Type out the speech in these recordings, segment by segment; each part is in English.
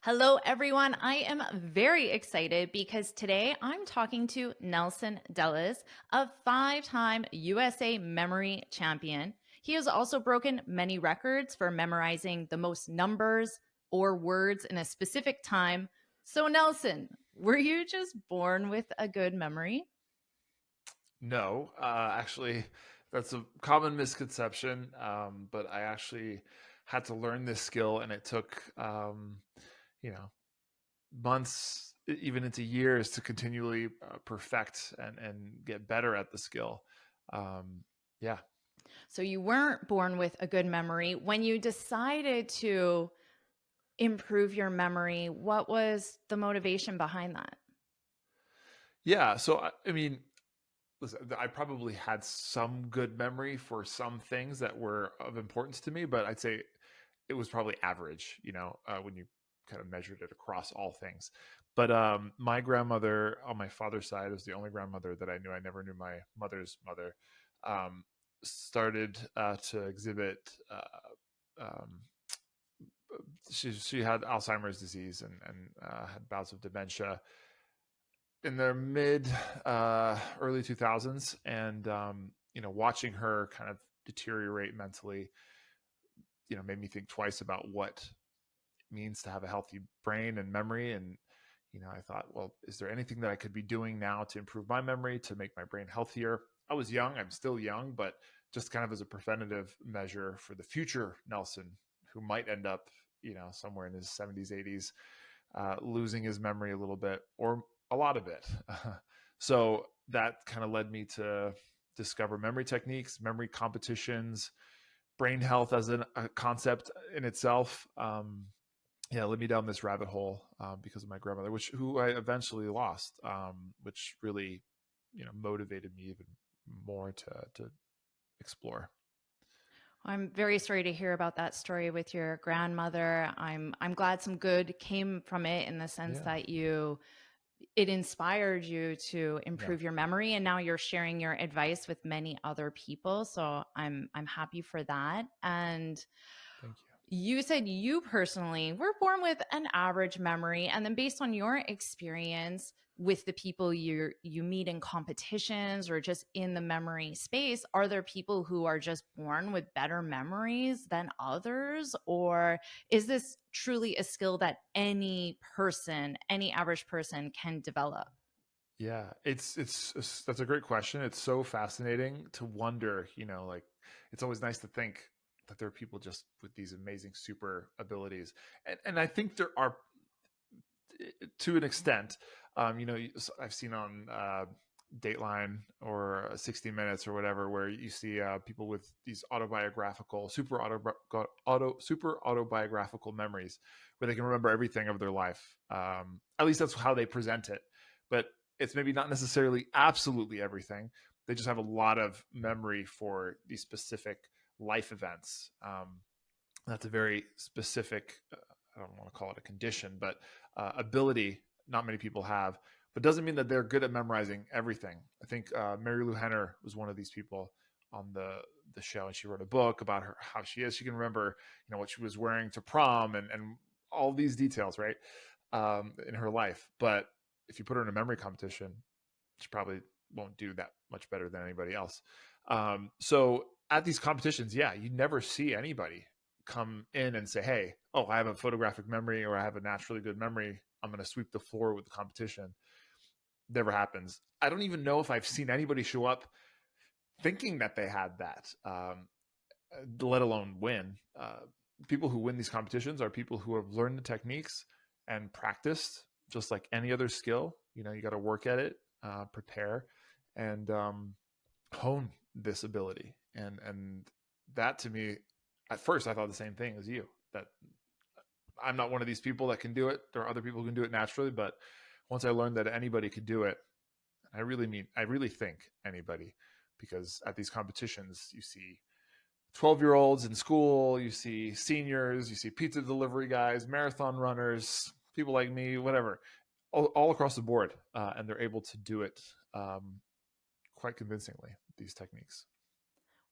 Hello, everyone. I am very excited because today I'm talking to Nelson Dellis, a 5-time USA memory champion. He has also broken many records for memorizing the most numbers or words in a specific time. So, Nelson, were you just born with a good memory? No, actually, that's a common misconception. But I actually had to learn this skill, and it took, you know, months, even into years, to continually perfect and get better at the skill. Um, yeah, So, you weren't born with a good memory. When you decided to improve your memory, what was the motivation behind that? yeah. So I mean, listen, I probably had some good memory for some things that were of importance to me, but I'd say it was probably average, when you kind of measured it across all things. But my grandmother on my father's side was the only grandmother that I knew. I never knew my mother's mother. Um, Started to exhibit. Um, she had Alzheimer's disease and had bouts of dementia in their mid early 2000s, and watching her kind of deteriorate mentally, made me think twice about what means to have a healthy brain and memory. And I thought, well, is there anything that I could be doing now to improve my memory, to make my brain healthier? I was young, I'm still young, but just kind of as a preventative measure for the future Nelson, who might end up somewhere in his 70s, 80s, losing his memory a little bit or a lot of it. So that kind of led me to discover memory techniques, memory competitions, brain health as a concept in itself. Yeah, led me down this rabbit hole, because of my grandmother, who I eventually lost, which really, motivated me even more to explore. I'm very sorry to hear about that story with your grandmother. I'm glad some good came from it in the sense Yeah, that it inspired you to yeah. improve your memory and now you're sharing your advice with many other people. So I'm happy for that. And Thank you said you personally were born with an average memory, and then based on your experience with the people you meet in competitions or just in the memory space, are there people who are just born with better memories than others, or is this truly a skill that any person, any average person can develop? you. Yeah, that's a great question. It's so fascinating to wonder. Like, it's always nice to think that there are people just with these amazing super abilities, and I think there are, to an extent. I've seen on Dateline or 60 Minutes or whatever, where you see people with these super autobiographical memories, where they can remember everything of their life. At least that's how they present it, but it's maybe not necessarily absolutely everything. They just have a lot of memory for these specific life events. That's a very specific, I don't want to call it a condition, but ability not many people have, but doesn't mean that they're good at memorizing everything. I think Mary Lou Henner was one of these people on the show, and she wrote a book about her, how she is. She can remember, what she was wearing to prom and all these details, right, in her life. But if you put her in a memory competition, she probably won't do that much better than anybody else. So at these competitions, yeah, you never see anybody come in and say, "Hey, oh, I have a photographic memory, or I have a naturally good memory. I'm going to sweep the floor with the competition." Never happens. I don't even know if I've seen anybody show up thinking that they had that, let alone win. People who win these competitions are people who have learned the techniques and practiced, just like any other skill. You got to work at it, prepare, and hone this ability. And that, to me, at first I thought the same thing as you, that I'm not one of these people that can do it. There are other people who can do it naturally, but once I learned that anybody could do it, I really think anybody, because at these competitions you see 12-year-olds in school, you see seniors, you see pizza delivery guys, marathon runners, people like me, whatever, all across the board, and they're able to do it, quite convincingly, these techniques.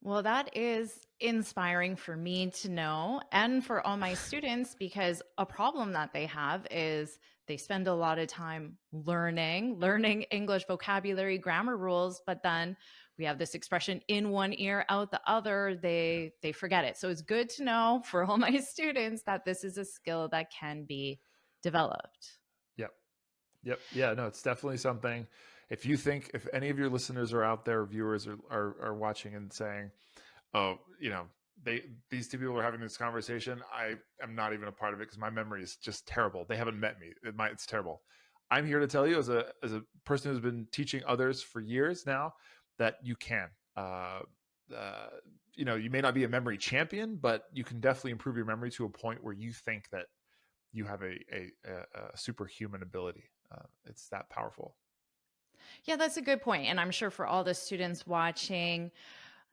Well, that is inspiring for me to know and for all my students because a problem that they have is they spend a lot of time learning English vocabulary, grammar rules, but then we have this expression in one ear out the other, they forget it. So it's good to know for all my students that this is a skill that can be developed. Yep. Yep. Yeah, no, it's definitely something. If any of your listeners are out there, viewers are watching and saying, oh, they these two people are having this conversation. I am not even a part of it because my memory is just terrible. They haven't met me. It's terrible. I'm here to tell you, as a person who's been teaching others for years now, that you can. Uh, you may not be a memory champion, but you can definitely improve your memory to a point where you think that you have a superhuman ability. It's that powerful. Yeah, that's a good point. And I'm sure for all the students watching,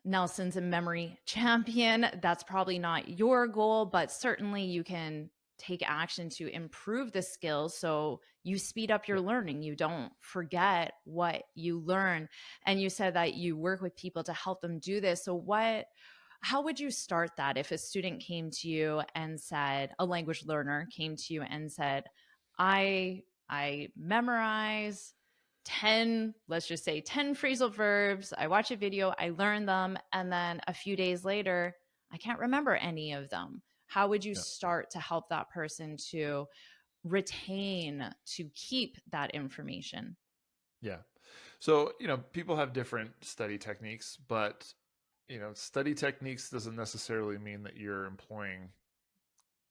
Nelson's a memory champion. That's probably not your goal, but certainly you can take action to improve the skills so you speed up your Yep. learning. You don't forget what you learn. And you said that you work with people to help them do this. So how would you start that if a student came to you and said, a language learner came to you and said, I memorize 10, let's just say 10 phrasal verbs. I watch a video, I learn them, and then a few days later, I can't remember any of them. How would you Yeah. start to help that person to retain, to keep that information? Yeah. So, people have different study techniques, but study techniques doesn't necessarily mean that you're employing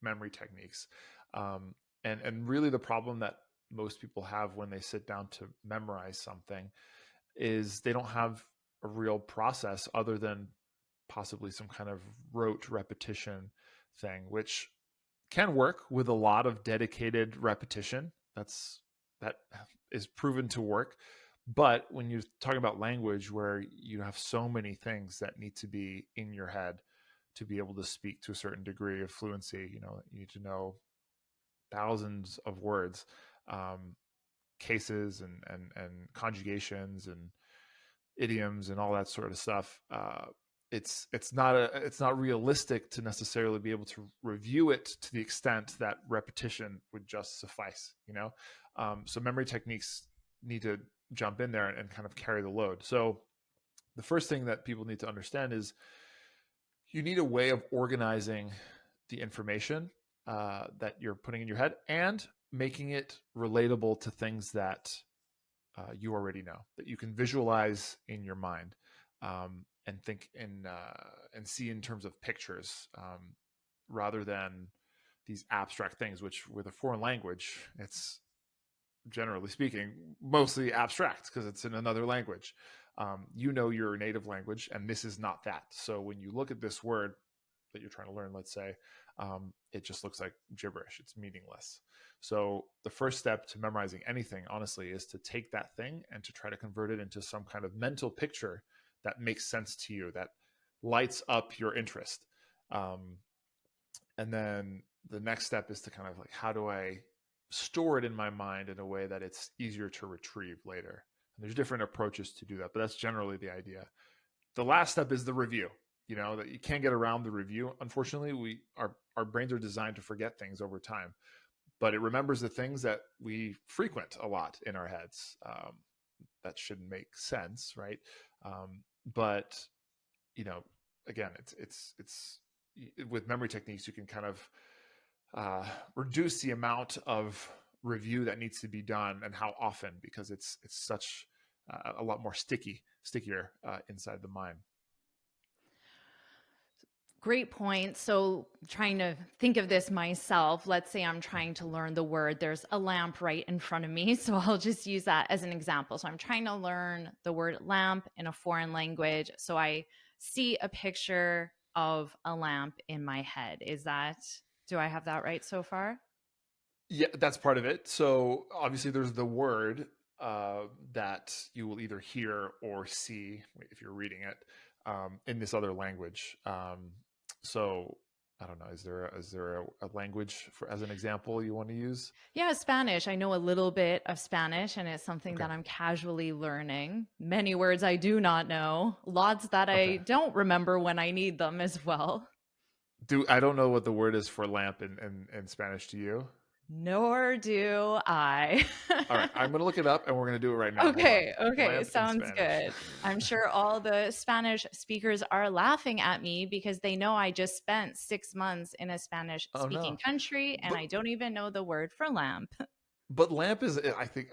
memory techniques. Um, and really the problem that most people have when they sit down to memorize something is they don't have a real process other than possibly some kind of rote repetition thing, which can work with a lot of dedicated repetition. That is proven to work. But when you're talking about language where you have so many things that need to be in your head to be able to speak to a certain degree of fluency, you need to know thousands of words, um, cases and conjugations and idioms and all that sort of stuff. It's not realistic to necessarily be able to review it to the extent that repetition would just suffice. So memory techniques need to jump in there and kind of carry the load. So the first thing that people need to understand is you need a way of organizing the information that you're putting in your head and making it relatable to things that you already know, that you can visualize in your mind, and think in and see in terms of pictures, rather than these abstract things. Which with a foreign language, it's generally speaking mostly abstract because it's in another language. Your native language, and this is not that. So when you look at this word that you're trying to learn, let's say, it just looks like gibberish. It's meaningless. So the first step to memorizing anything, honestly, is to take that thing and to try to convert it into some kind of mental picture that makes sense to you, that lights up your interest. Um, and then the next step is to kind of like, how do I store it in my mind in a way that it's easier to retrieve later? And there's different approaches to do that, but that's generally the idea. The last step is the review. That you can't get around the review. Unfortunately, our brains are designed to forget things over time, but it remembers the things that we frequent a lot in our heads. That should make sense, right? But you know, again, it's with memory techniques, you can kind of reduce the amount of review that needs to be done and how often, because it's such a lot more stickier inside the mind. Great point. So, trying to think of this myself, let's say I'm trying to learn the word, there's a lamp right in front of me. So, I'll just use that as an example. So, I'm trying to learn the word lamp in a foreign language. So, I see a picture of a lamp in my head. Do I have that right so far? Yeah, that's part of it. So obviously, there's the word that you will either hear or see if you're reading it in this other language. So I don't know. Is there a language for as an example you want to use? Yeah, Spanish. I know a little bit of Spanish, and it's something Okay. that I'm casually learning. Many words I do not know, lots that I Okay. don't remember when I need them as well. Do I don't know what the word is for lamp in Spanish to you? Nor do I. All right, I'm gonna look it up and we're gonna do it right now. Hold on. Okay, okay, Lamp in sounds Spanish. good. I'm sure all the Spanish speakers are laughing at me because they know I just spent 6 months in a Spanish Oh speaking no. country and But I don't even know the word for lamp. but lamp is I think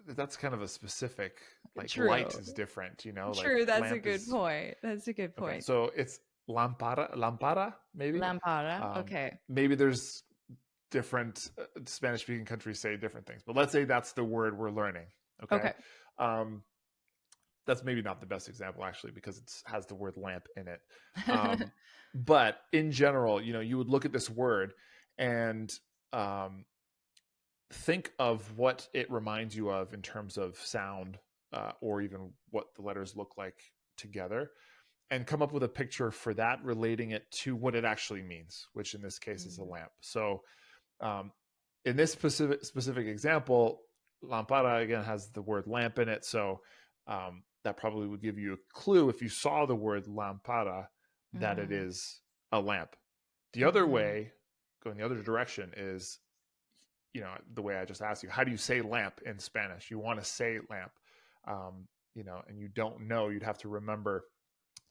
that's kind of a specific like True. light is different, you know, like True, that's a lamp good is point. That's a good okay. point. So it's lampara maybe. Lampara. Okay. Maybe there's different Spanish speaking countries say different things, but let's say that's the word we're learning. Okay. Okay. Um, that's maybe not the best example actually because it has the word lamp in it. Um, but in general, you know, you would look at this word and um, think of what it reminds you of in terms of sound or even what the letters look like together and come up with a picture for that relating it to what it actually means, which in this case is a Mm, lamp. So um, in this specific example, lampara again has the word lamp in it, so that probably would give you a clue if you saw the word lampara that it mm, is a lamp. The other mhm, way, going the other direction, is you know the way I just asked you. How do you say lamp in Spanish? You want to say lamp, you know, and you don't know. You'd have to remember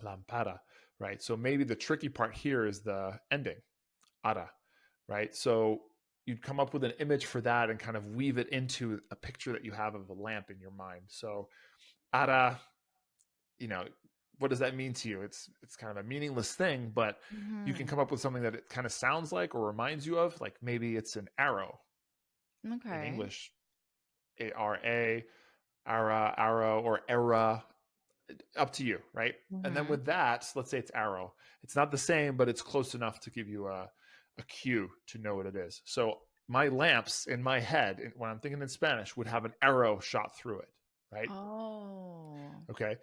lampara, right? So maybe the tricky part here is the ending ara, right? So you'd come up with an image for that and kind of weave it into a picture that you have of a lamp in your mind. So ara, you know, what does that mean to you? It's kind of a meaningless thing, but you can mhm. come up with something that it kind of sounds like or reminds you of. Like maybe it's an arrow in Okay. English, A-R-A, ara, arrow, or era, up to you, right? And then Mhm. with that, let's say it's arrow. It's not the same, but it's close enough to give you a cue to know what it is. So my lamps in my head, when I'm thinking in Spanish, would have an arrow shot through it, right? Oh. Okay.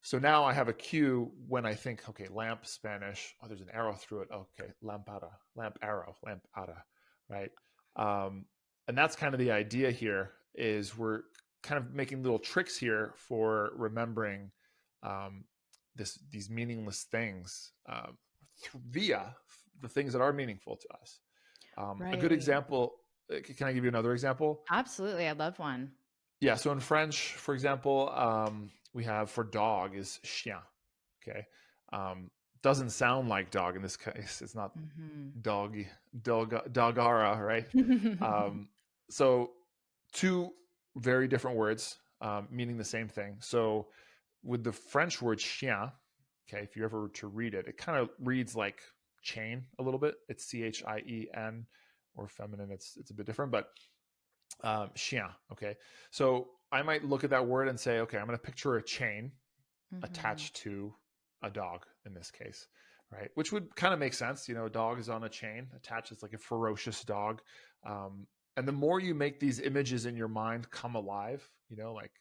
So now I have a cue when I think, okay, lamp Spanish. Oh, there's an arrow through it. Okay, lampara, lamp arrow, lampada, right? Um, and that's kind of the idea here. Is we're kind of making little tricks here for remembering um, these meaningless things via the things that are meaningful to us. A good Right. example. Can I give you another example? Absolutely. I love one. Yeah, so in French, for example, we have for dog is chien. Okay, um, doesn't sound like dog in this case. It's not Mhm. dog, dogara, right? Um, so two very different words meaning the same thing. So with the French word chien, okay, if you ever were to read it, it kind of reads like chain a little bit. It's chien, or feminine. It's a bit different, but chien. Okay, so I might look at that word and say, okay, I'm going to picture a chain Mhm. attached to a dog in this case, right? Which would kind of make sense. You know, a dog is on a chain attached. It's like a ferocious dog. And the more you make these images in your mind come alive, you know, like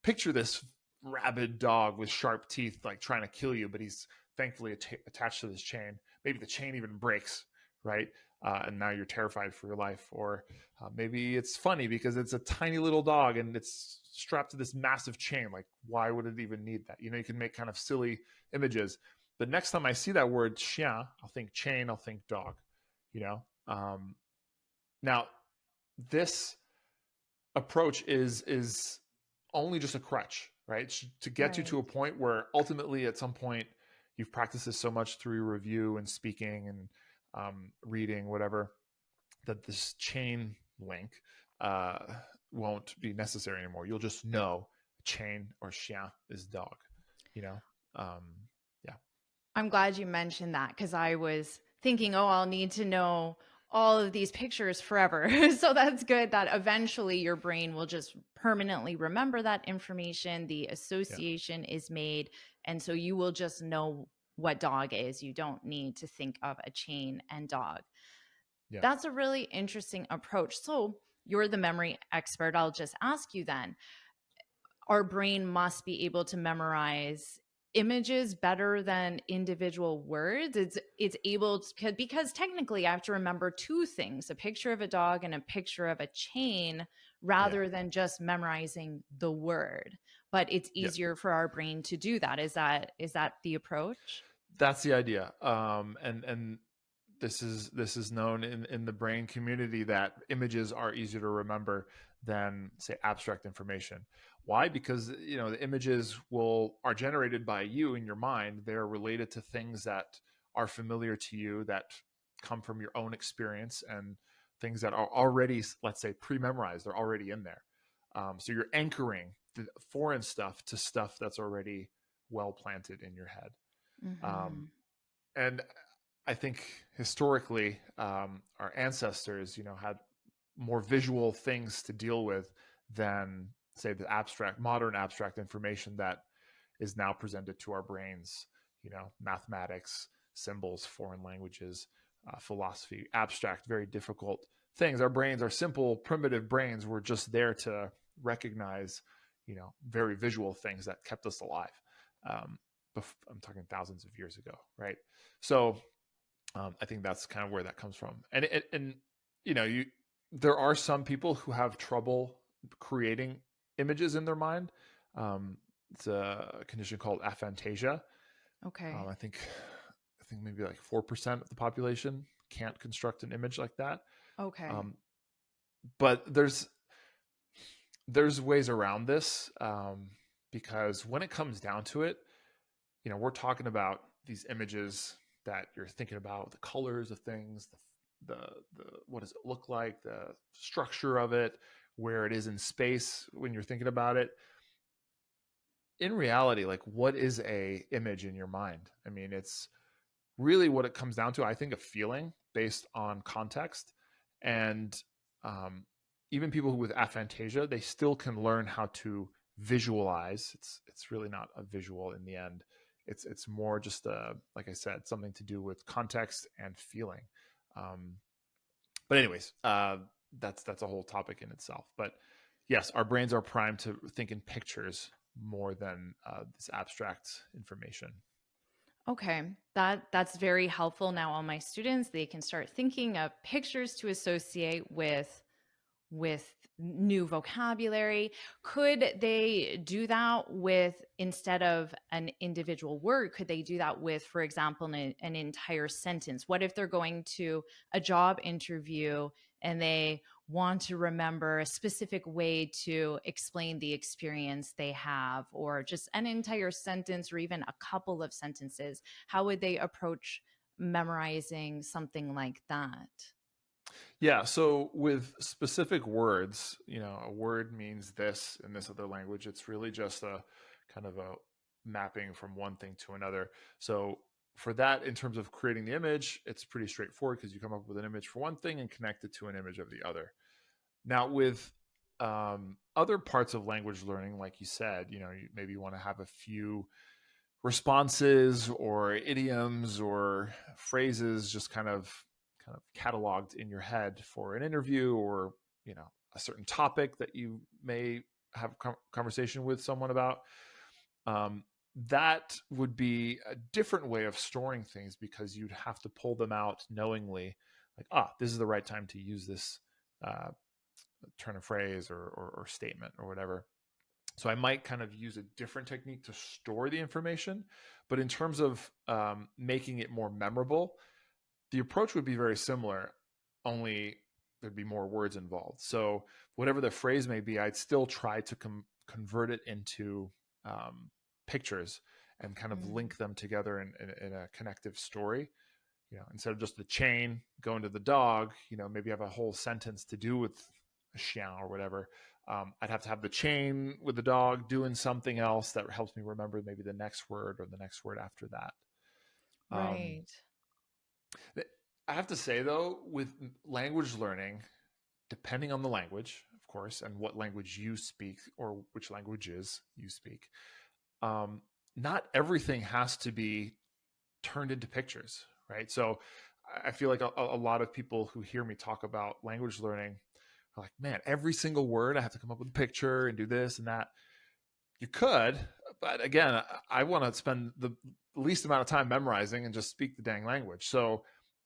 picture this rabid dog with sharp teeth, like trying to kill you, but he's thankfully attached to this chain. Maybe the chain even breaks, right? And now you're terrified for your life. Or maybe it's funny because it's a tiny little dog and it's strapped to this massive chain. Like, why would it even need that? You know, you can make kind of silly images. But next time I see that word chien, I'll think chain, I'll think dog, you know? Now, this approach is only just a crutch, right? To get you Right. to a point where ultimately at some point you've practiced this so much through your review and speaking and reading, whatever, that this chain link uh, won't be necessary anymore. You'll just know chain or chien is dog, you know? Um, yeah, I'm glad you mentioned that because I was thinking, oh, I'll need to know all of these pictures forever. So that's good that eventually your brain will just permanently remember that information. The yeah, association is made. And so you will just know what dog is. You don't need to think of a chain and dog. yeah. That's a really interesting approach. So you're the memory expert. I'll just ask you then, our brain must be able to memorize images better than individual words. It's able to, because technically I have to remember two things, a picture of a dog and a picture of a chain, Yeah. rather than just memorizing the word. But it's Yeah. easier for our brain to do that. Is that the approach? That's the idea. And this is known in the brain community that images are easier to remember than, say, abstract information. Why? Because the images will are generated by you in your mind. They're related to things that are familiar to you, that come from your own experience, and things that are already, let's say, pre-memorized. They're already in there. So you're anchoring the foreign stuff to stuff that's already well planted in your head. Um, Mm-hmm. and I think historically, our ancestors, had more visual things to deal with than, say, the modern abstract information that is now presented to our brains. Mathematics, symbols, foreign languages, philosophy, abstract, very difficult things. Our brains, our simple, primitive brains, were just there to recognize, very visual things that kept us alive. Um, I'm talking thousands of years ago, right? So I think that's kind of where that comes from. And you there are some people who have trouble creating images in their mind. It's a condition called aphantasia. Okay. I think maybe like 4% of the population can't construct an image like that. Okay. Um, but there's ways around this, because when it comes down to it, we're talking about these images that you're thinking about, the colors of things, the what does it look like, the structure of it, where it is in space when you're thinking about it. In reality, like, what is a image in your mind? I mean, it's really what it comes down to. I think a feeling based on context, and um, even people with aphantasia, they still can learn how to visualize. It's really not a visual in the end. It's more just like I said, something to do with context and feeling. Um, but anyways, that's a whole topic in itself. But yes, our brains are primed to think in pictures more than this abstract information. Okay, that's very helpful. Now all my students, they can start thinking of pictures to associate with new vocabulary. Could they do that with, instead of an individual word, could they do that with, for example, an entire sentence? What if they're going to a job interview and they want to remember a specific way to explain the experience they have, or just an entire sentence or even a couple of sentences? How would they approach memorizing something like that? Yeah, so with specific words, a word means this in this other language. It's really just a kind of a mapping from one thing to another. So for that, in terms of creating the image, it's pretty straightforward because you come up with an image for one thing and connect it to an image of the other. Now, with other parts of language learning, like you said, maybe you want to have a few responses or idioms or phrases just kind of cataloged in your head for an interview, or a certain topic that you may have a conversation with someone about. um, that would be a different way of storing things, because you'd have to pull them out knowingly, like, this is the right time to use this uh, turn of phrase or statement or whatever. So I might kind of use a different technique to store the information. But in terms of making it more memorable, the approach would be very similar, only there'd be more words involved. So whatever the phrase may be, I'd still try to convert it into pictures and kind of Mm. link them together in a connective story. Instead of just the chain going to the dog, maybe have a whole sentence to do with a chien or whatever. I'd have to have the chain with the dog doing something else that helps me remember maybe the next word or the next word after that. Um, Right. I have to say, though, with language learning, depending on the language, of course, and what language you speak or which languages you speak, um, not everything has to be turned into pictures, right? So I feel like a lot of people who hear me talk about language learning are like, man, every single word I have to come up with a picture and do this and that. You could, but again, I want to spend the least amount of time memorizing and just speak the dang language. So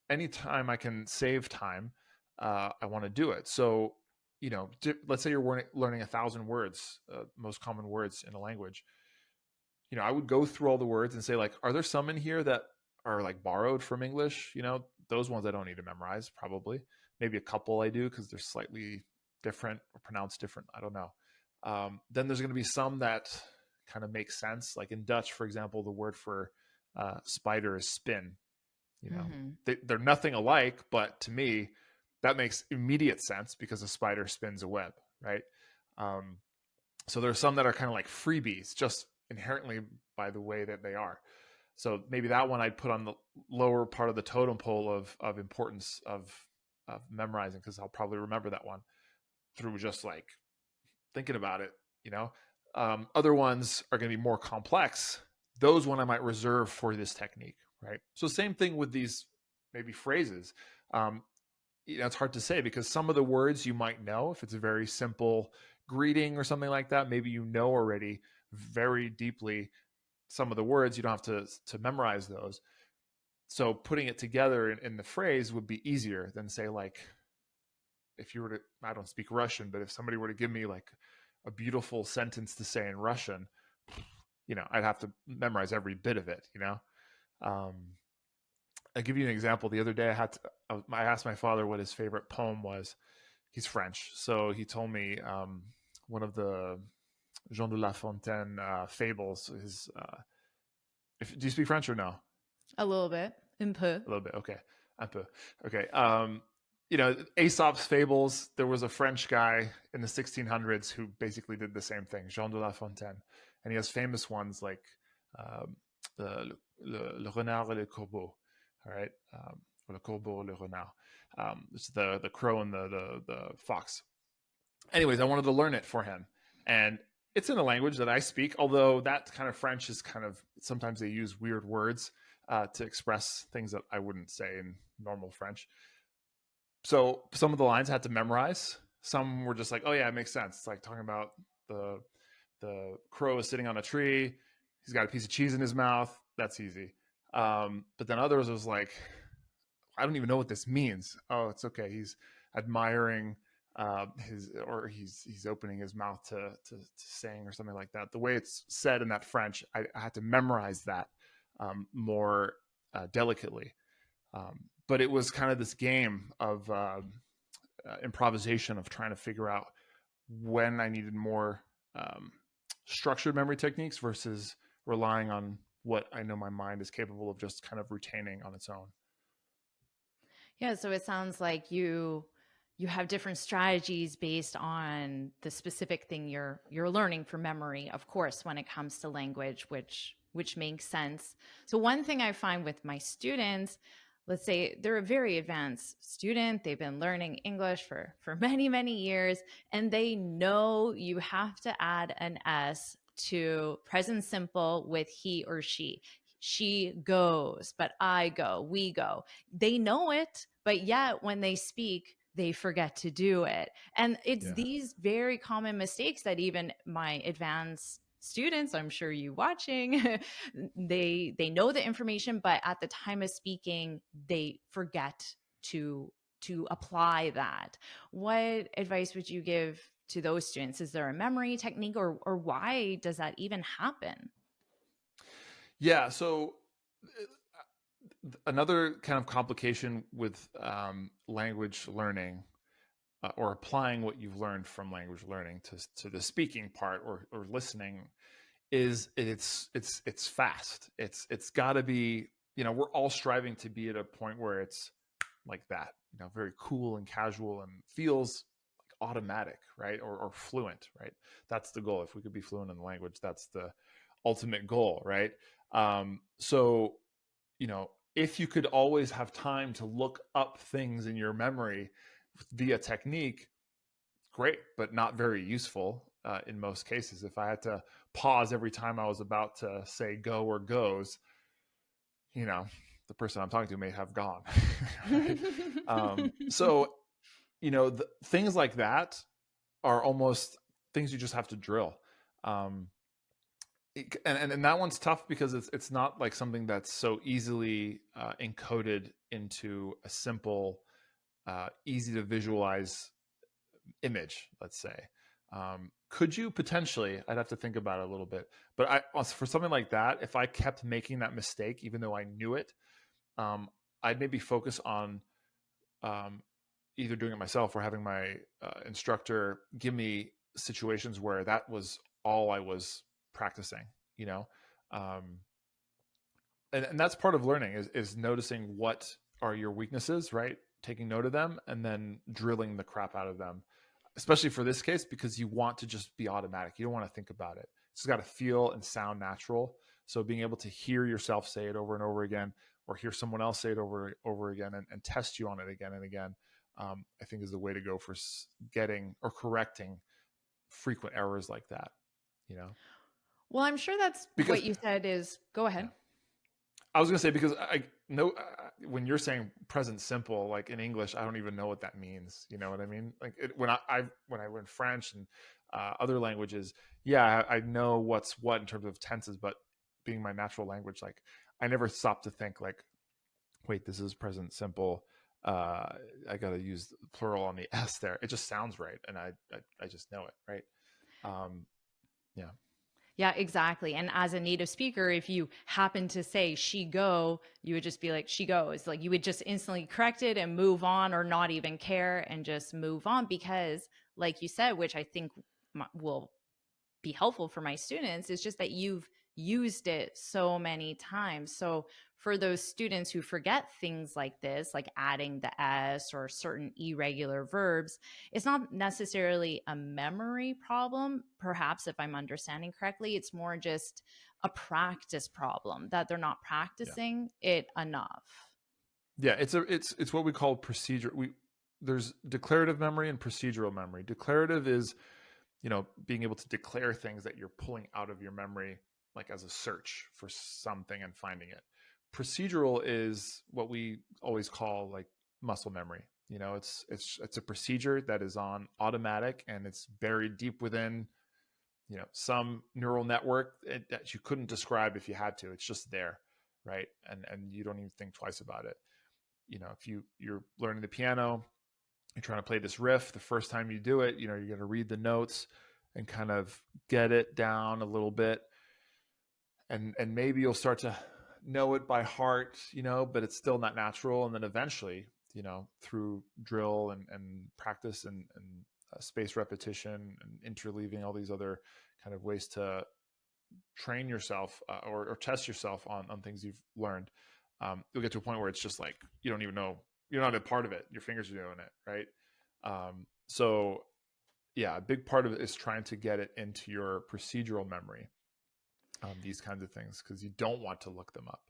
anytime I can save time, I want to do it. So, let's say you're learning 1,000 words, most common words in a language. I would go through all the words and say, like, are there some in here that are like borrowed from English? Those ones I don't need to memorize, probably. Maybe a couple I do because they're slightly different or pronounced different. I don't know. Then there's going to be some that kind of make sense. Like in Dutch, for example, the word for spider is spin. You know, Hmm. they're nothing alike, but to me, that makes immediate sense because a spider spins a web, right? Um, so there's some that are kind of like freebies, just inherently by the way that they are. So maybe that one I'd put on the lower part of the totem pole of importance of memorizing, because I'll probably remember that one through just like thinking about it. You know, Other ones are going to be more complex. Those one I might reserve for this technique, right? So same thing with these maybe phrases. Um, it's hard to say because some of the words you might know if it's a very simple greeting or something like that. Maybe you know already very deeply some of the words. You don't have to memorize those. So putting it together in the phrase would be easier than say like if you were to, I don't speak Russian, but if somebody were to give me like a beautiful sentence to say in Russian, I'd have to memorize every bit of it. Um, I'll give you an example. The other day, I asked my father what his favorite poem was. He's French, so he told me one of the Jean de La Fontaine fables. Do you speak French or no? A little bit. Un peu. A little bit. Okay. Un peu. Okay. Aesop's fables. There was a French guy in the 1600s who basically did the same thing, Jean de La Fontaine, and he has famous ones like um, le renard et le corbeau. All right, or le corbeau, le renard. It's the crow and the fox. Anyways, I wanted to learn it for him, and it's in a language that I speak. Although that kind of French is kind of sometimes they use weird words to express things that I wouldn't say in normal French. So some of the lines I had to memorize. Some were just like, oh yeah, it makes sense. It's like talking about the crow is sitting on a tree. He's got a piece of cheese in his mouth. That's easy. But then others was like, I don't even know what this means. Oh, it's okay. He's admiring he's opening his mouth to sing or something like that. The way it's said in that French, I had to memorize that more delicately. But it was kind of this game of improvisation of trying to figure out when I needed more um, structured memory techniques versus relying on what I know my mind is capable of just kind of retaining on its own. Yeah, so it sounds like you have different strategies based on the specific thing you're learning for memory, of course, when it comes to language, which makes sense. So one thing I find with my students, let's say they're a very advanced student, they've been learning English for many years, and they know you have to add an S to present simple with he or she. She goes, but I go, we go. They know it, but yet when they speak, they forget to do it. And it's Yeah. these very common mistakes that even my advanced students, I'm sure you watching, they know the information, but at the time of speaking, they forget to apply that. What advice would you give to those students? Is there a memory technique, or why does that even happen? Yeah. So another kind of complication with language learning or applying what you've learned from language learning to the speaking part or listening is it's fast. It's got to be, we're all striving to be at a point where it's like that, very cool and casual and feels like automatic, right? Or fluent, right? That's the goal. If we could be fluent in the language, that's the ultimate goal, right? So, if you could always have time to look up things in your memory via technique, great, but not very useful in most cases. If I had to pause every time I was about to say go or goes, you know, the person I'm talking to may have gone. Right? So, things like that are almost things you just have to drill. Um, And that one's tough because it's not like something that's so easily encoded into a simple, easy to visualize image, let's say. Could you potentially, I'd have to think about it a little bit, but for something like that, if I kept making that mistake even though I knew it, um, I'd maybe focus on um, either doing it myself or having my instructor give me situations where that was all I was practicing, you know. um, and that's part of learning is noticing what are your weaknesses, right, taking note of them and then drilling the crap out of them, especially for this case because you want to just be automatic. You don't want to think about it. It's got to feel and sound natural. So being able to hear yourself say it over and over again, or hear someone else say it over again, and test you on it again and again, I think is the way to go for getting or correcting frequent errors like that. You know, Well, I'm sure that's because what you said is go yeah, ahead. I was gonna say because I know when you're saying present simple, like in English, I don't even know what that means. You know what I mean? Like when I learn French and other languages, yeah, I know what's what in terms of tenses, but being my natural language, like I never stop to think like, wait, this is present simple. I got to use the plural on the s there. It just sounds right, and I just know it, right? Um, yeah, Yeah, exactly. And as a native speaker, if you happen to say she go, you would just be like, she goes. Like you would just instantly correct it and move on or not even care and just move on. Because, like you said, which I think will be helpful for my students, is just that you've used it so many times. So for those students who forget things like this, like adding the s or certain irregular verbs, it's not necessarily a memory problem. Perhaps if I'm understanding correctly, it's more just a practice problem that they're not yeah, practicing it enough. yeah. It's what we call procedure. There's declarative memory and procedural memory. Declarative is, being able to declare things that you're pulling out of your memory, like as a search for something and finding it. Procedural is what we always call like muscle memory. It's a procedure that is on automatic and it's buried deep within, some neural network that you couldn't describe if you had to. It's just there, right? And you don't even think twice about it. If you're learning the piano, you're trying to play this riff, the first time you do it, you're going to read the notes and kind of get it down a little bit, and maybe you'll start to know it by heart, but it's still not natural. And then eventually, through drill and practice and space repetition and interleaving all these other kind of ways to train yourself, or test yourself on things you've learned, you'll get to a point where it's just like you don't even know, you're not a part of it. Your fingers are doing it, right? So yeah, a big part of it is trying to get it into your procedural memory, these kinds of things, because you don't want to look them up.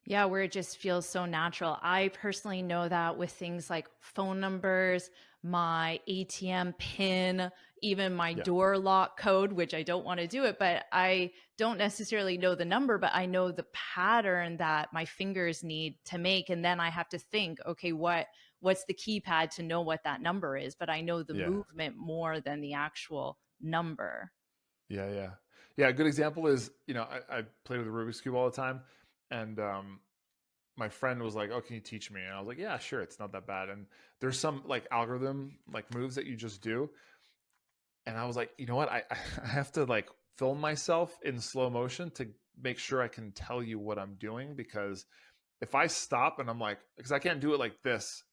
Yeah, where it just feels so natural. I personally know that with things like phone numbers, my ATM PIN, even my Yeah, door lock code, which I don't want to do it, but I don't necessarily know the number, but I know the pattern that my fingers need to make. And then I have to think, okay, what's the keypad to know what that number is? But I know the yeah, movement more than the actual number. yeah. A good example is, I play with the Rubik's Cube all the time, and my friend was like, "Oh, can you teach me?" And I was like, "Yeah, sure. It's not that bad." And there's some like algorithm like moves that you just do, and I was like, you know what? I have to like film myself in slow motion to make sure I can tell you what I'm doing, because if I stop and I'm like, because I can't do it like this.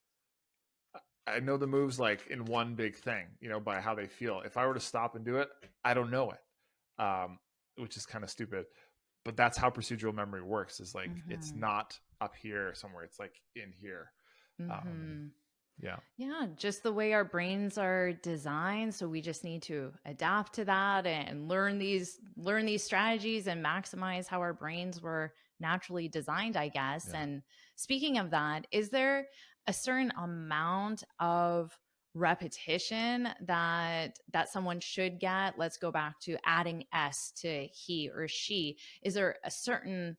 I know the moves like in one big thing, by how they feel. If I were to stop and do it, I don't know it, which is kind of stupid. But that's how procedural memory works. Is like it's Hmm. not up here somewhere. It's like in here. Um, Hmm. yeah, Yeah, just the way our brains are designed. So we just need to adapt to that and learn these strategies and maximize how our brains were naturally designed, I guess. yeah. And speaking of that, is there a certain amount of repetition that someone should get? Let's go back to adding s to he or she. Is there a certain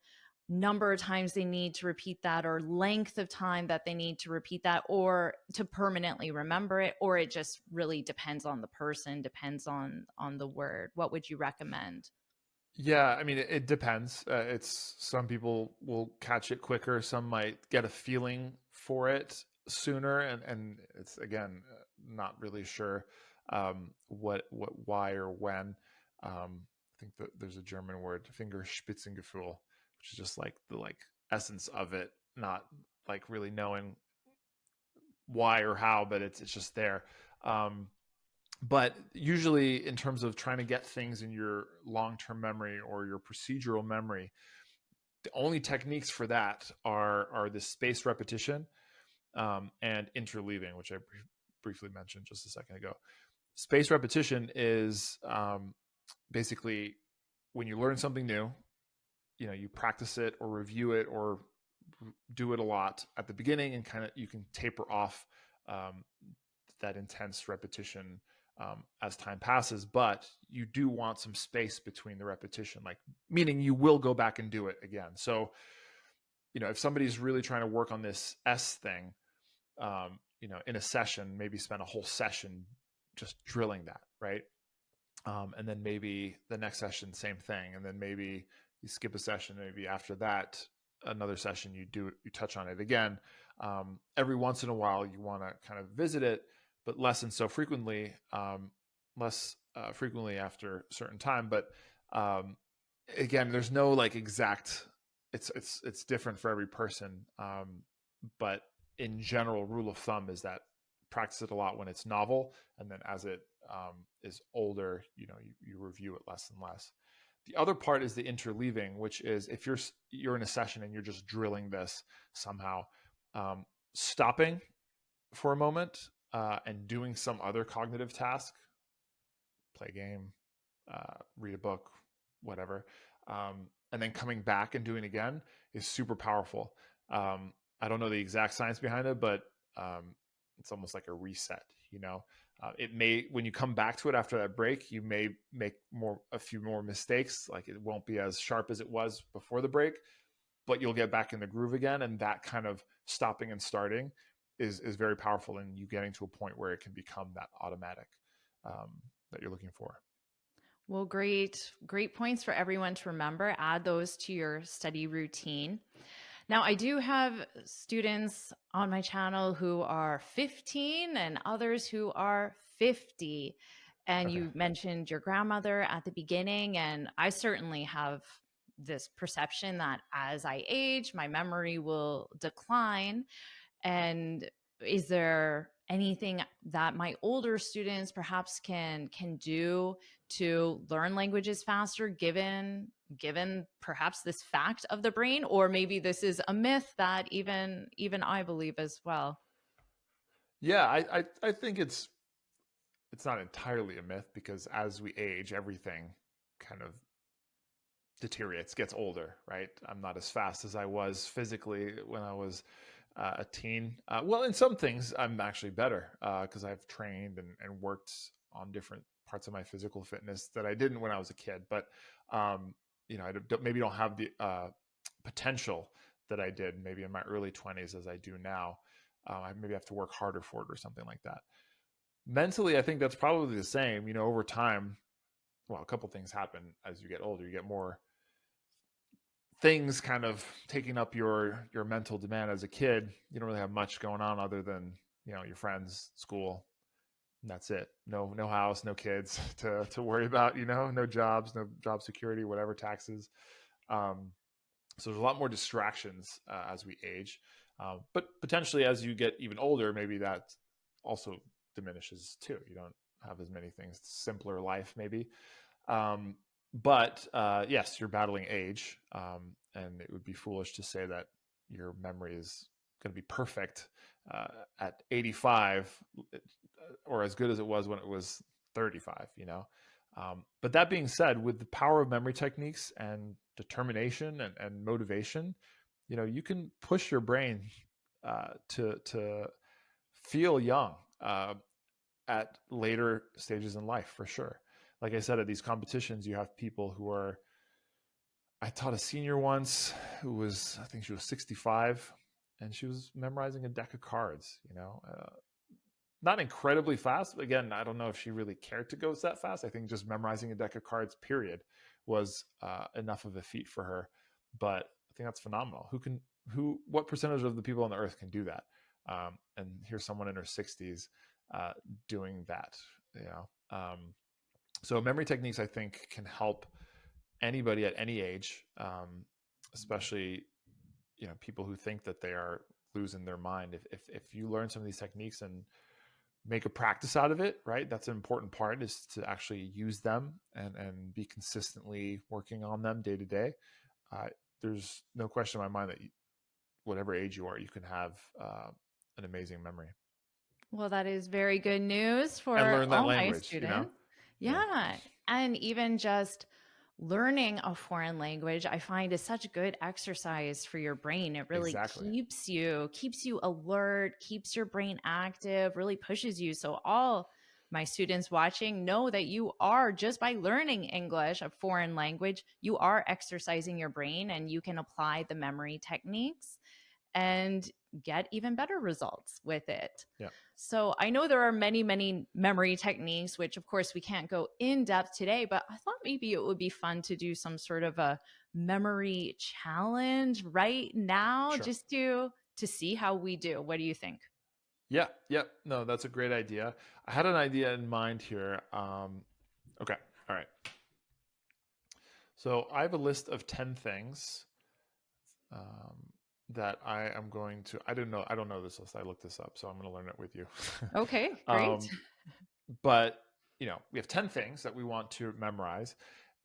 number of times they need to repeat that, or length of time that they need to repeat that, or to permanently remember it, or it just really depends on the person, depends on the word? What would you recommend? Yeah, I mean, it depends. It's some people will catch it quicker. Some might get a feeling for it sooner, and it's again not really sure why or when. I think that there's a German word, Fingerspitzengefühl, which is just like the like essence of it, not like really knowing why or how, but it's just there. Um, but usually, in terms of trying to get things in your long-term memory or your procedural memory, the only techniques for that are the space repetition and interleaving, which I briefly mentioned just a second ago. Space repetition is basically when you learn something new, you practice it or review it or do it a lot at the beginning, and kind of you can taper off um, that intense repetition as time passes, but you do want some space between the repetition, like meaning you will go back and do it again. So if somebody's really trying to work on this thing, in a session, maybe spend a whole session just drilling that, right? And then maybe the next session, same thing, and then maybe you skip a session. Maybe after that, another session you touch on it again. Every once in a while, you want to kind of visit it, but less and so frequently, less frequently after a certain time. But um, again, there's no like exact. It's different for every person, but in general, rule of thumb is that practice it a lot when it's novel, and then as it is older, you review it less and less. The other part is the interleaving, which is if you're in a session and you're just drilling this somehow, um, stopping for a moment and doing some other cognitive task, play a game, read a book, whatever, and then coming back and doing it again is super powerful. I don't know the exact science behind it, but it's almost like a reset. It may, when you come back to it after that break, you may make a few more mistakes. Like it won't be as sharp as it was before the break, but you'll get back in the groove again. And that kind of stopping and starting is very powerful in you getting to a point where it can become that automatic that you're looking for. Well, great points for everyone to remember. Add those to your study routine. Now, I do have students on my channel who are 15 and others who are 50. And Okay. you mentioned your grandmother at the beginning, and I certainly have this perception that as I age, my memory will decline. And is there anything that my older students perhaps can do to learn languages faster, given perhaps this fact of the brain, or maybe this is a myth that even I believe as well? Yeah, I think it's not entirely a myth, because as we age, everything kind of deteriorates, gets older, right? I'm not as fast as I was physically when I was a teen. Well, in some things, I'm actually better because I've trained and worked on different parts of my physical fitness that I didn't when I was a kid. But I maybe don't have the potential that I did maybe in my early 20s as I do now. I maybe have to work harder for it or something like that. Mentally, I think that's probably the same. Over time, well, a couple things happen as you get older. You get more things kind of taking up your mental demand. As a kid, you don't really have much going on other than your friends, school, and that's it. No house, no kids to worry about. No jobs, no job security, whatever, taxes. Um, so there's a lot more distractions as we age, but potentially as you get even older, maybe that also diminishes too. You don't have as many things, simpler life maybe. Um, but yes, you're battling age, and it would be foolish to say that your memory is going to be perfect at 85, or as good as it was when it was 35. But that being said, with the power of memory techniques and determination and motivation, you can push your brain to feel young at later stages in life, for sure. Like I said, at these competitions, you have people who are. I taught a senior once who was, I think she was 65, and she was memorizing a deck of cards. not incredibly fast. Again, I don't know if she really cared to go that fast. I think just memorizing a deck of cards, period, was enough of a feat for her. But I think that's phenomenal. What percentage of the people on the earth can do that? And here's someone in her 60s doing that. You know, so memory techniques, I think, can help anybody at any age, especially people who think that they are losing their mind. If you learn some of these techniques and make a practice out of it, right? That's an important part, is to actually use them and be consistently working on them day to day. There's no question in my mind that whatever age you are, you can have an amazing memory Well, that is very good news and for learn that all my language. students. Yeah, Yeah. And even just learning a foreign language, I find is such good exercise for your brain. It really exactly. keeps you alert, keeps your brain active, really pushes you. So all my students watching know that you are, just by learning English, a foreign language, you are exercising your brain and you can apply the memory techniques and get even better results with it. Yeah, So I know there are many, many memory techniques, which of course we can't go in depth today, but I thought maybe it would be fun to do some sort of a memory challenge right now, sure. just to see how we do. What do you think? Yeah, yeah. No, that's a great idea. I had an idea in mind here. Okay, all right. So I have a list of 10 things um, that I am going to. I don't know this list. I looked this up, so I'm going to learn it with you. Okay, great. um, but we have 10 things that we want to memorize,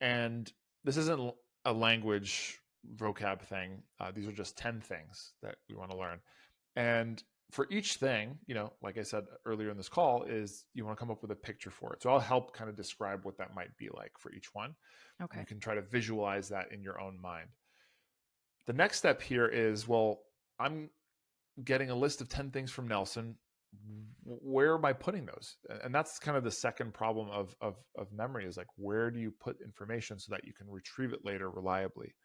and this isn't a language vocab thing. These are just 10 things that we want to learn, and for each thing, like I said earlier in this call, is you want to come up with a picture for it. So I'll help kind of describe what that might be like for each one, and you Okay. can try to visualize that in your own mind. The next step here is, well, I'm getting a list of 10 things from Nelson. Where am I putting those? And that's kind of the second problem of memory, is like, where do you put information so that you can retrieve it later reliably?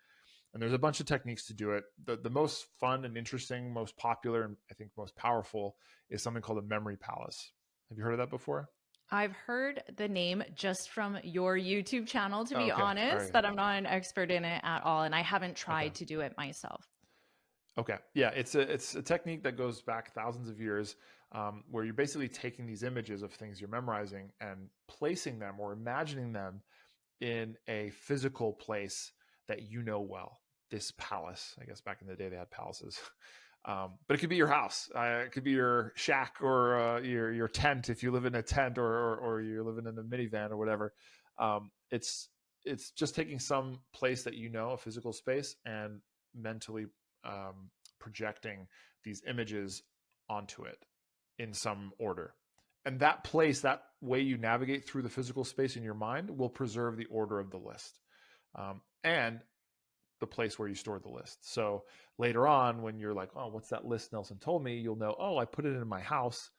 And there's a bunch of techniques to do it. The most fun and interesting, most popular, and I think most powerful, is something called a memory palace. Have you heard of that before? I've heard the name just from your YouTube channel, to Oh, be okay. All honest, right. but I'm not an expert in it at all. And I haven't Okay. tried to do it myself. Okay. Yeah, it's a technique that goes back thousands of years, where you're basically taking these images of things you're memorizing and placing them or imagining them in a physical place that you know well. This palace, I guess back in the day they had palaces, but it could be your house, it could be your shack, or your tent if you live in a tent, or you're living in a minivan or whatever. It's just taking some place that a physical space, and mentally um, projecting these images onto it in some order. And that place, that way you navigate through the physical space in your mind, will preserve the order of the list, and the place where you store the list. So later on, when you're like, oh, what's that list Nelson told me? You'll know, oh, I put it in my house.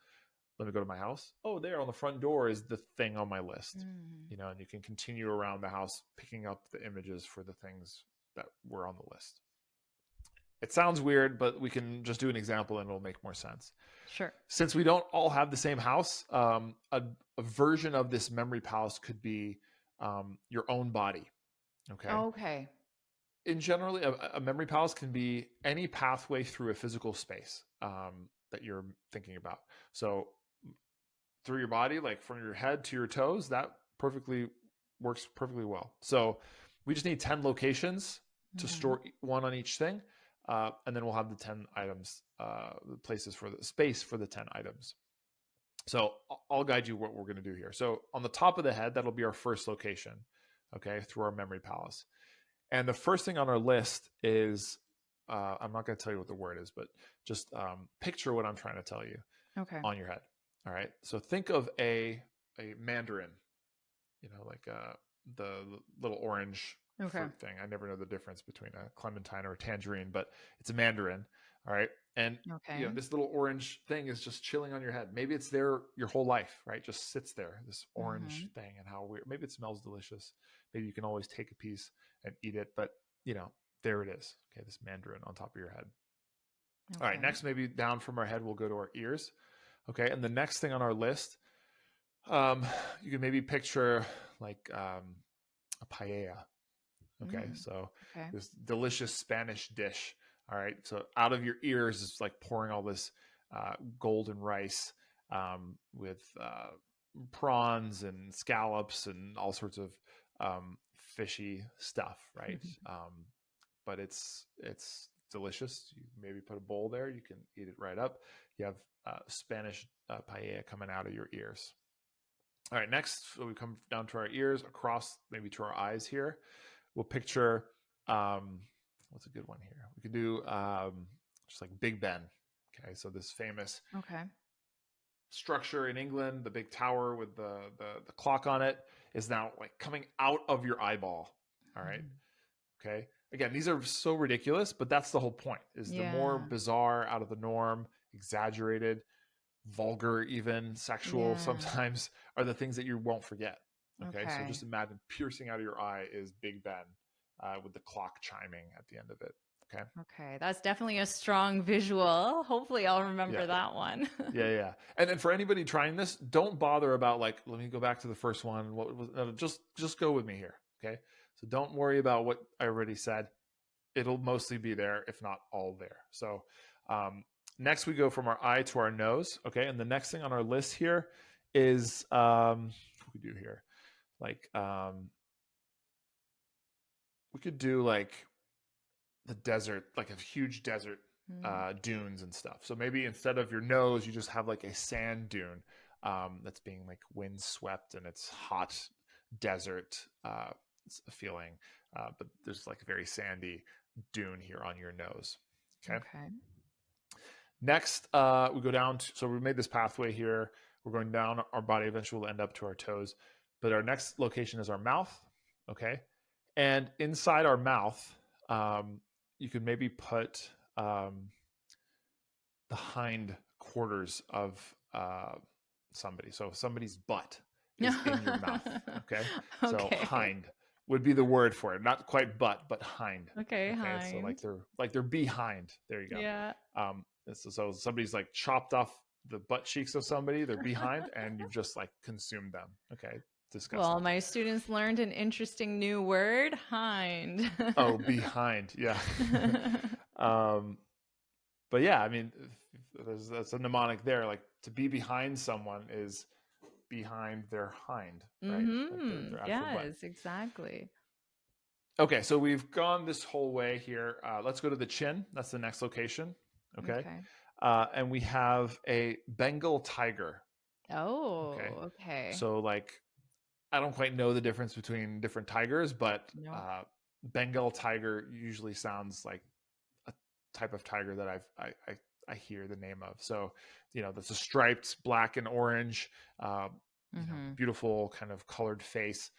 Let me go to my house. Oh, there on the front door is the thing on my list. Mm. And you can continue around the house picking up the images for the things that were on the list. It sounds weird, but we can just do an example and it'll make more sense. Sure. Since we don't all have the same house, a version of this memory palace could be your own body. Okay. Okay. In generally, a memory palace can be any pathway through a physical space that you're thinking about. So through your body, like from your head to your toes, that perfectly works perfectly well. So we just need 10 locations to Hmm. store one on each thing. And then we'll have the 10 items, the places for the space for the 10 items. So I'll guide you what we're going to do here. So on the top of the head, that'll be our first location, okay, through our memory palace. And the first thing on our list is, I'm not going to tell you what the word is, but just picture what I'm trying to tell you Okay. on your head. All right. So think of a mandarin, like the little orange Okay. fruit thing. I never know the difference between a clementine or a tangerine, but it's a mandarin. All right. And Okay. this little orange thing is just chilling on your head. Maybe it's there your whole life, right? Just sits there, this orange Hmm. thing, and how weird. Maybe it smells delicious. Maybe you can always take a piece and eat it, but there it is. Okay, this mandarin on top of your head. All right, Okay. next, maybe down from our head, we'll go to our ears. Okay. And the next thing on our list, um, you can maybe picture like a paella. Okay. Mm, So okay. this delicious Spanish dish. All right. So out of your ears is like pouring all this golden rice with prawns and scallops and all sorts of fishy stuff, right? But it's delicious. You maybe put a bowl there. You can eat it right up. You have Spanish paella coming out of your ears. All right, next, so we come down to our ears, across maybe to our eyes here. We'll picture, um, what's a good one here? We could do just like Big Ben. Okay, so this famous Okay. structure in England, the big tower with the clock on it, is now like coming out of your eyeball. All right. Mhm. Okay. Again, these are so ridiculous, but that's the whole point. Is the more Yeah. bizarre, out of the norm, exaggerated, vulgar, even sexual Yeah. sometimes are the things that you won't forget. Okay. So Okay. just imagine piercing out of your eye is Big Ben with the clock chiming at the end of it. Okay. Okay. That's definitely a strong visual. Hopefully, I'll Yeah. remember that one. Yeah, yeah. And then for anybody trying this, don't bother about like, let me go back to the first one. What was no, just go with me here, okay? So don't worry about what I already said. It'll mostly be there, if not all there. So next we go from our eye to our nose, okay? And the next thing on our list here is what we do here, like we could do like the desert, like a huge desert Mm, dunes and stuff. So maybe instead of your nose, you just have like a sand dune that's being like wind swept and it's hot desert feeling, but there's like a very sandy dune here on your nose. Okay. okay. Next, we go down to, so we made this pathway here. We're going down our body. Eventually, we'll end up to our toes. But our next location is our mouth. Okay. And inside our mouth, you could maybe put the hind quarters of somebody. So somebody's butt is in your mouth. Okay. So Okay. hind would be the word for it. Not quite butt, but hind. Okay, Okay. So hind. like they're behind. There you go. Yeah. So somebody's like chopped off the butt cheeks of somebody, they're behind, and you've just like consumed them. Okay. Well, Disgusting. my students learned an interesting new word, hind. Oh, behind. Yeah. um, but yeah, I mean, that's a mnemonic there. Like to be behind someone is behind their hind, right? Like Mm-hmm. their actual butt. Yes, exactly. Okay, so we've gone this whole way here. Let's go to the chin. That's the next location. Okay. Okay. And we have a Bengal tiger. Okay. Oh, okay. So, like, I don't quite know the difference between different tigers, but No. Bengal tiger usually sounds like a type of tiger that I hear the name of. So, that's a striped black and orange, uh, Mm-hmm. beautiful kind of colored face,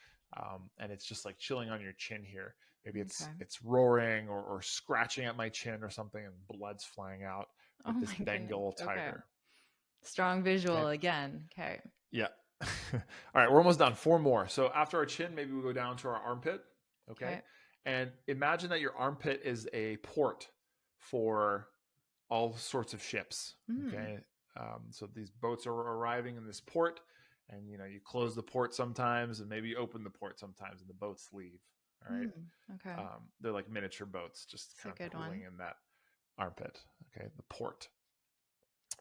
and it's just like chilling on your chin here. Maybe it's Okay. it's roaring or scratching at my chin or something, and blood's flying out Oh with this my goodness. Bengal Okay. tiger. Strong Okay, visual again. Okay. yeah. All right, we're almost done. Four more. So after our chin, maybe we go down to our armpit. Okay, Okay. and imagine that your armpit is a port for all sorts of ships. Mm. Okay, so these boats are arriving in this port, and you close the port sometimes, and maybe you open the port sometimes, and the boats leave. All right, Mm. Okay. they're like miniature boats, just It's a kind of good pooling one. in that armpit. Okay, the port.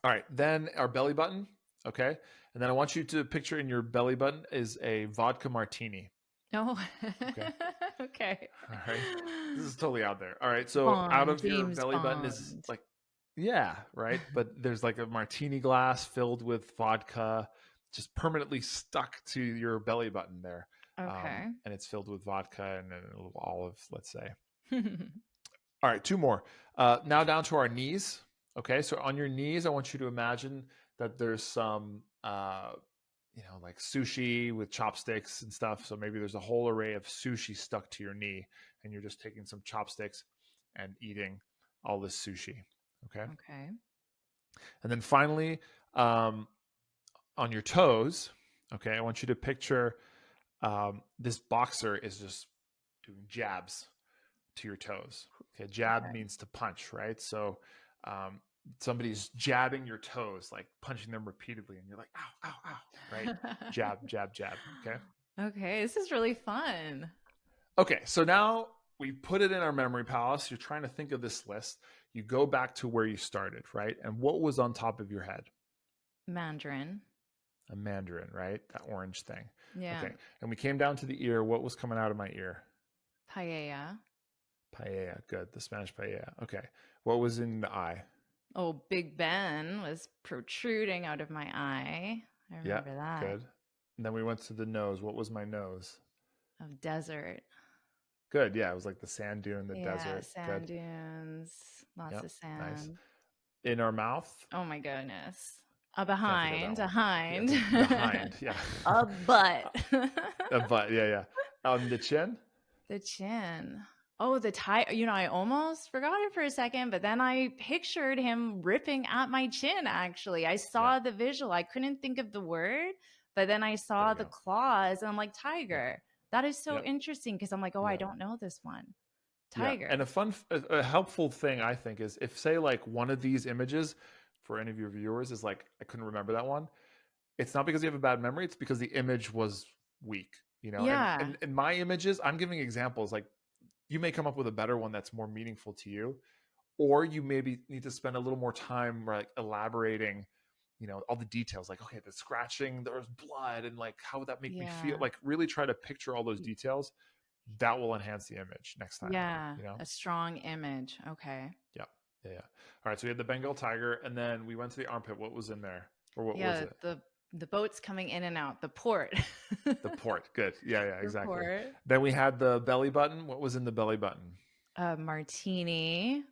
All right, then our belly button. Okay, and then I want you to picture in your belly button is a vodka martini. Oh. Okay, Okay. all right. This is totally out there. All right, so out Bond, of your James belly button is Bond. like, yeah, right. But there's like a martini glass filled with vodka, just permanently stuck to your belly button there, Okay. and it's filled with vodka and a little olive, let's say. All right, two more. Now down to our knees. Okay, so on your knees, I want you to imagine that there's some, like sushi with chopsticks and stuff. So maybe there's a whole array of sushi stuck to your knee, and you're just taking some chopsticks and eating all this sushi. Okay, Okay. and then finally, um, on your toes. Okay, I want you to picture this boxer is just doing jabs to your toes. Okay, jab Okay. means to punch, right? So somebody's jabbing your toes, like punching them repeatedly, and you're like, ow, ow, ow, right? Jab, jab, jab. Okay. Okay, this is really fun. Okay. So now we put it in our memory palace. You're trying to think of this list. You go back to where you started, right? And what was on top of your head? Mandarin. A mandarin, right? That orange thing. Yeah. Okay. And we came down to the ear. What was coming out of my ear? Paella. Paella. Good. The Spanish paella. Okay. What was in the eye? Oh, Big Ben was protruding out of my eye. I Yeah. remember that. Good. And then we went to the nose. What was my nose? Of desert. Good. Yeah. It was like the sand dune, the Yeah, desert. Good. sand dunes. Lots Yep. of Nice. sand. In our mouth. Oh my goodness. Can't think of that A one. Yeah. hind. The hind. Yeah. A butt. A butt. Yeah. Yeah. On the chin. The chin. Oh, the tie. I almost forgot it for a second, but then I pictured him ripping at my chin, actually. I Yeah. saw the visual. I couldn't think of the word, but then I There saw you the go. claws and I'm like, Yeah. tiger. That is so Yeah. interesting because I'm like, oh, I Yeah. don't know this one. Yeah. And Tiger. a helpful thing I think is if say like one of these images for any of your viewers is like I couldn't remember that one. It's not because you have a bad memory. It's because the image was weak. And Yeah. in my images, I'm giving examples like you may come up with a better one that's more meaningful to you, or you maybe need to spend a little more time like elaborating all the details like okay the scratching there's blood and like how would that make me feel Yeah. like really try to picture all those details that will enhance the image next time Yeah. you know A strong image. Okay. yeah yeah all right so we had the Bengal tiger and then we went to the armpit. What was in there, or what was Yeah. it? The boat's coming in and out. The port. The port. Good. Yeah The exactly. port. Then we had the belly button. What was in the belly button? Martini.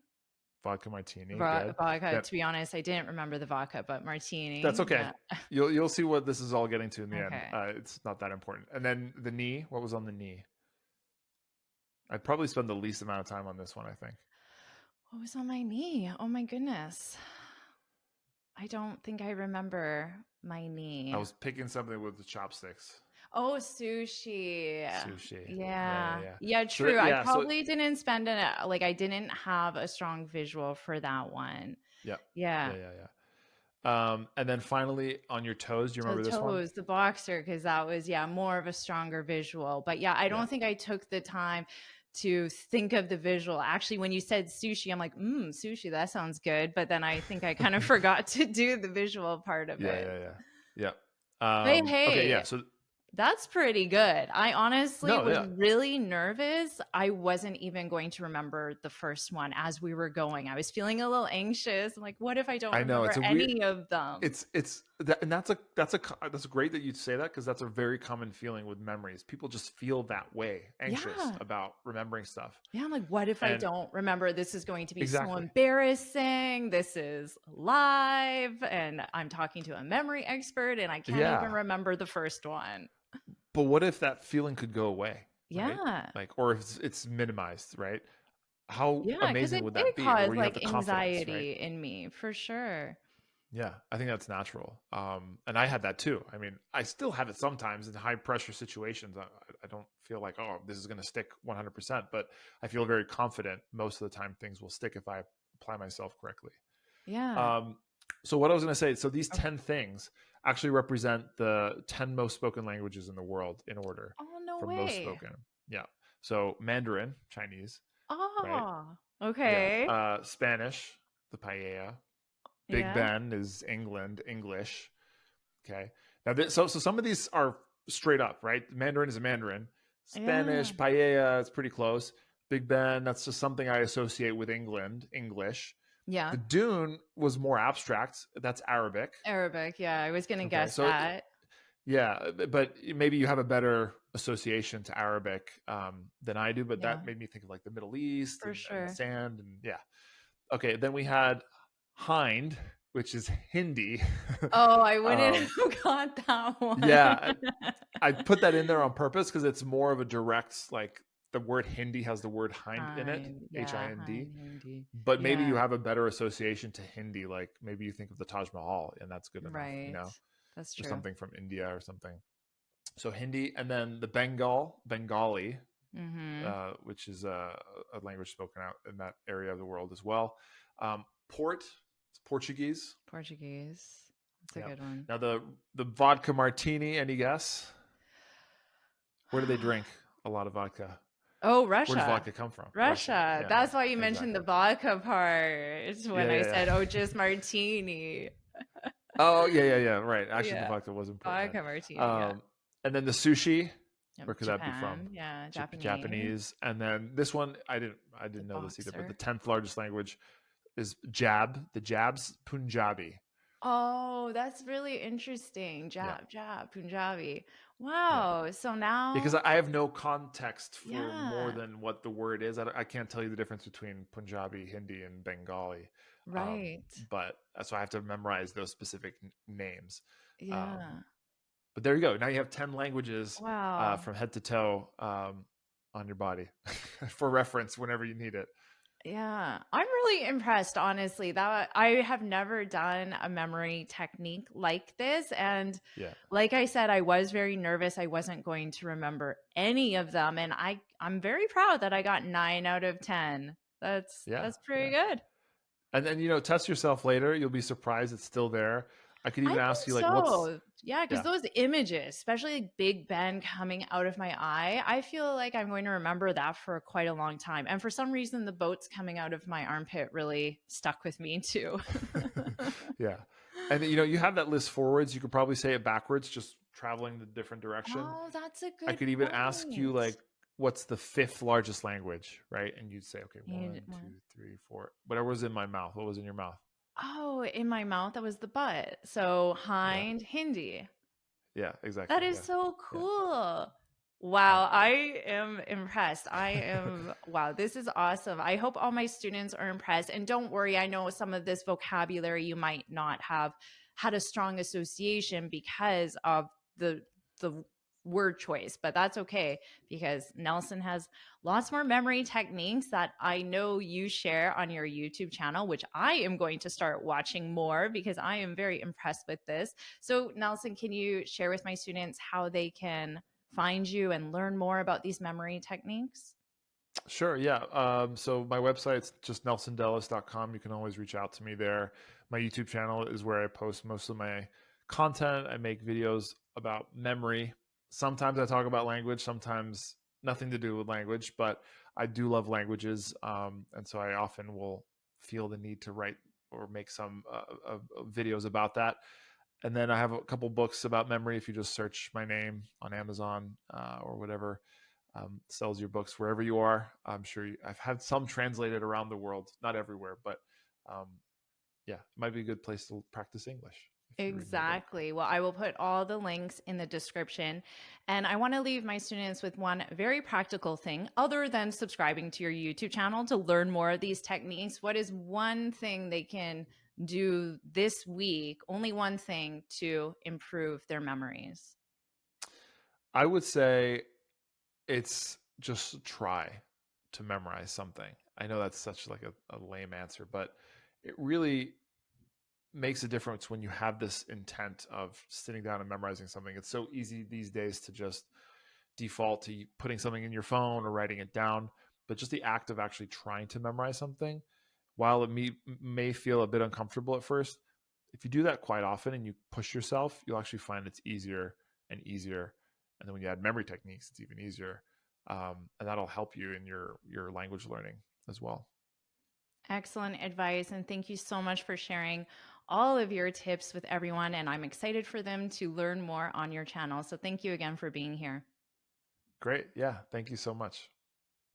Vodka martini. Good. Vodka. Then To be honest, I didn't remember the vodka, but that's martini. okay. Yeah. You'll see what this is all getting to in the end. Okay. It's not that important. And then the knee. What was on the knee? I'd probably spend the least amount of time on this one. I think What was on my knee? Oh my goodness. I don't think I remember my I knee. was picking something with the chopsticks. Oh, sushi. Sushi. Yeah. Yeah. Yeah, So true. I yeah. So probably didn't spend it like I didn't have a strong visual for that one. yeah. Yeah. And then finally on your toes. Do you So remember this one? toes, the boxer, because that was, yeah, more of a stronger visual. But yeah, I Yeah. don't think I took the time to think of the visual. Actually, when you said sushi, I'm like, sushi, that sounds good. But then I think I kind of forgot to do the visual part of it. Yeah. But Okay. Yeah. hey, So that's pretty good. I honestly no. was Yeah. really nervous. I wasn't even going to remember the first one as we were going. I was feeling a little anxious. I'm like, what if I don't I know remember it's a weird. any of them? It's that, and that's great that you say that because that's a very common feeling with memories. People just feel that way, anxious Yeah. about remembering stuff. Yeah, I'm like, what if I And don't remember? This is going to be so exactly. embarrassing. This is live, and I'm talking to a memory expert, and I can't even Yeah. remember the first one. But what if that feeling could go away, right? Yeah. Like, or if it's minimized, right? How Yeah, because amazing it would did that be? cause Where you have like the confidence, right? anxiety in me for sure. Yeah, I think that's natural. And I had that too. I mean, I still have it sometimes in high pressure situations. I don't feel like, oh, this is going to stick 100%, but I feel very confident most of the time things will stick if I apply myself correctly. Yeah. Um, so what I was going to say, so these Oh, 10 things actually represent the 10 most spoken languages in the world in order oh, no from most way. spoken. Yeah. So Mandarin, Chinese, right? Oh, Yeah. okay. Spanish, the paella. Big Yeah. Ben is England, English. Okay. Now, so some of these are straight up, right? Mandarin is a Mandarin. Yeah. Spanish, paella, it's pretty close. Big Ben, that's just something I associate with England, English. Yeah. The Dune was more abstract. That's Arabic. Arabic. Yeah. I was going to Okay. guess So, that. yeah, but maybe you have a better association to Arabic than I do, but Yeah, that made me think of like the Middle East for and sure. sand. And yeah. Okay. Then we had Hind, which is Hindi. Oh, I wouldn't um, have got that one. yeah, I put that in there on purpose because it's more of a direct, like the word Hindi has the word hind in it, Hind. Yeah, Hind. hind Hindi. But maybe you Yeah, have a better association to Hindi, like maybe you think of the Taj Mahal, and that's good enough, right. That's or true. something from India or something. So Hindi, and then the Bengali, Mm-hmm. which is a language spoken out in that area of the world as well. Port, Portuguese. Portuguese. That's a Yeah. good one. Now the vodka martini. Any guess? Where do they drink a lot of vodka? Oh, Where does Russia. vodka come from? Russia. Russia. Yeah. That's why you mentioned the Exactly. vodka part when Yeah. I Yeah. said, oh, Yeah. just martini. Oh, yeah. Yeah. Yeah. Right. Actually, the Yeah. vodka was important Vodka then. martini. Yeah. And then the sushi. Where could that be from? Japan. Yeah. Japanese. Japanese. And then this one, I The didn't know this either, but the boxer. 10th largest language is Jab. The Jab's Punjabi. Oh, that's really interesting. Yeah. Punjabi. Yeah. Wow. So Because now, I have no context for more yeah, than what the word is. I can't tell you the difference between Punjabi, Hindi, and Bengali. right. But so I have to memorize those specific names. Um, Yeah. but there you go. Now you have 10 languages Wow. from head to toe on your body for reference whenever you need it. Yeah, I'm really impressed, honestly. That I have never done a memory technique like this. And Yeah. like I said, I was very nervous. I wasn't going to remember any of them. And I'm very proud that I got 9 out of 10. Yeah. That's pretty Yeah. good. And then, test yourself later. You'll be surprised it's still there. I could I even ask think you, like, what's, so. Yeah, because yeah. those images, especially like Big Ben coming out of my eye, I feel like I'm going to remember that for quite a long time. And for some reason, the boats coming out of my armpit really stuck with me too. Yeah. And you have that list forwards. You could probably say it backwards, just traveling the different direction. Oh, that's a I good could even ask you, point. like, what's the fifth largest language, right? And you'd say, okay, And one, two, three, four. Whatever was in my mouth. What was in your mouth? oh, in my mouth, that was the butt. So Yeah. hind Hindi. Yeah. That Exactly. is Yeah. so Yeah. cool. Yeah. Wow, I am impressed. Wow, this is awesome. I hope all my students are impressed. And don't worry, I know some of this vocabulary you might not have had a strong association because of the word choice, but that's okay because Nelson has lots more memory techniques that I know you share on your YouTube channel, which I am going to start watching more because I am very impressed with this. So, Nelson, can you share with my students how they can find you and learn more about these memory techniques? Sure. Yeah. So my website's just nelsondellis.com. You can always reach out to me there. My YouTube channel is where I post most of my content. I make videos about memory. Sometimes I talk about language, sometimes nothing to do with language, but I do love languages. And so I often will feel the need to write or make some videos about that. And then I have a couple books about memory. If you just search my name on Amazon or whatever sells your books wherever you are. I'm sure I've had some translated around the world, not everywhere, but um, yeah, it might be a good place to practice English if you're reading a book. Exactly. Well, I will put all the links in the description. And I want to leave my students with one very practical thing other than subscribing to your YouTube channel to learn more of these techniques. What is one thing they can do this week, only one thing to improve their memories? I would say it's just try to memorize something. I know that's such like a lame answer, but it really makes a difference when you have this intent of sitting down and memorizing something. It's so easy these days to just default to putting something in your phone or writing it down, but just the act of actually trying to memorize something, while it may feel a bit uncomfortable at first, if you do that quite often and you push yourself, you'll actually find it's easier and easier. And then when you add memory techniques, it's even easier, and that'll help you in your language learning as well. Excellent advice. And thank you so much for sharing all of your tips with everyone. And I'm excited for them to learn more on your channel. So thank you again for being here. Great, yeah, thank you so much.